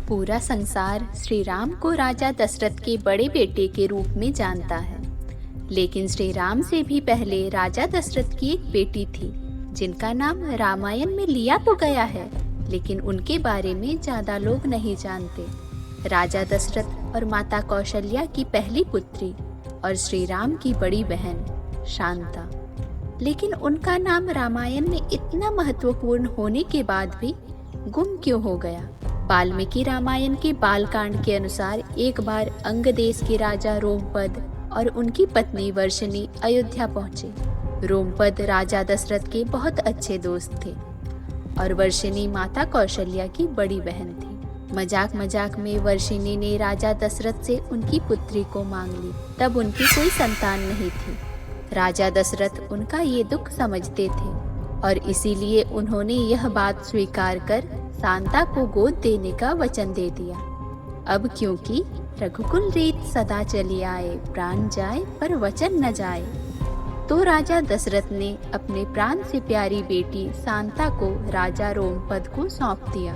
पूरा संसार श्री राम को राजा दशरथ के बड़े बेटे के रूप में जानता है। लेकिन श्री राम से भी पहले राजा दशरथ की एक बेटी थी जिनका नाम रामायण में लिया तो गया है, लेकिन उनके बारे में ज्यादा लोग नहीं जानते। राजा दशरथ और माता कौशल्या की पहली पुत्री और श्री राम की बड़ी बहन शांता। लेकिन उनका नाम रामायण में इतना महत्वपूर्ण होने के बाद भी गुम क्यों हो गया? वाल्मीकि रामायण के बालकांड के अनुसार एक बार अंग देश के राजा रोमपद और उनकी पत्नी वर्षिणी अयोध्या पहुंचे। रोमपद राजा दशरथ के बहुत अच्छे दोस्त थे और वर्षिणी माता कौशल्या की बड़ी बहन थी। मजाक मजाक में वर्षिणी ने राजा दशरथ से उनकी पुत्री को मांग ली। तब उनकी कोई संतान नहीं थी। राजा दशरथ उनका ये दुख समझते थे और इसीलिए उन्होंने यह बात स्वीकार कर शांता को गोद देने का वचन दे दिया। अब क्योंकि रघुकुल रीत सदा चली आए, प्राण जाए पर वचन न जाए, तो राजा दशरथ ने अपने प्राण से प्यारी बेटी शांता को राजा रोमपद को सौंप दिया।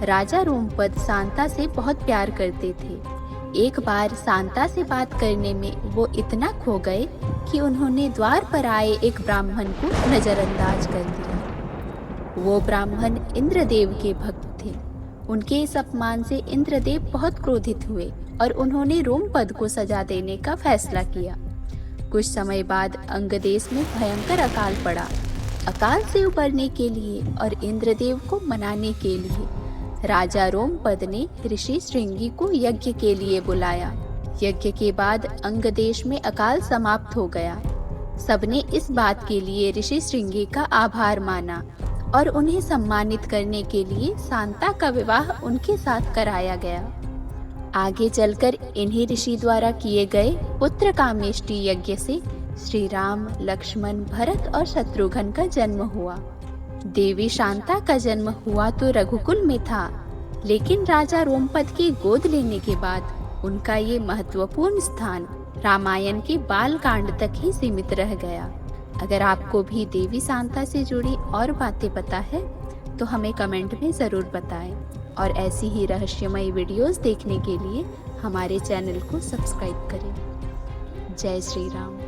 राजा रोमपद शांता से बहुत प्यार करते थे। एक बार शांता से बात करने में वो इतना खो गए कि उन्होंने द्वार पर आए एक ब्राह्मण को नजरअंदाज कर दिया। वो ब्राह्मण इंद्रदेव के भक्त थे। उनके इस अपमान से इंद्रदेव बहुत क्रोधित हुए और उन्होंने रोमपद को सजा देने का फैसला किया। कुछ समय बाद अंग देश में भयंकर अकाल पड़ा। अकाल से उबरने के लिए और इंद्रदेव को मनाने के लिए राजा रोमपद ने ऋषि श्रृंगी को यज्ञ के लिए बुलाया। यज्ञ के बाद अंग देश में अकाल समाप्त हो गया। सबने इस बात के लिए ऋषि श्रृंगी का आभार माना और उन्हें सम्मानित करने के लिए शांता का विवाह उनके साथ कराया गया। आगे चलकर इन्हीं ऋषि द्वारा किए गए पुत्र कामेष्टि यज्ञ से श्री राम, लक्ष्मण, भरत और शत्रुघ्न का जन्म हुआ। देवी शांता का जन्म हुआ तो रघुकुल में था, लेकिन राजा रोमपद की गोद लेने के बाद उनका ये महत्वपूर्ण स्थान रामायण के बाल कांड तक ही सीमित रह गया। अगर आपको भी देवी शांता से जुड़ी और बातें पता है तो हमें कमेंट में ज़रूर बताएं और ऐसी ही रहस्यमयी वीडियोस देखने के लिए हमारे चैनल को सब्सक्राइब करें। जय श्री राम।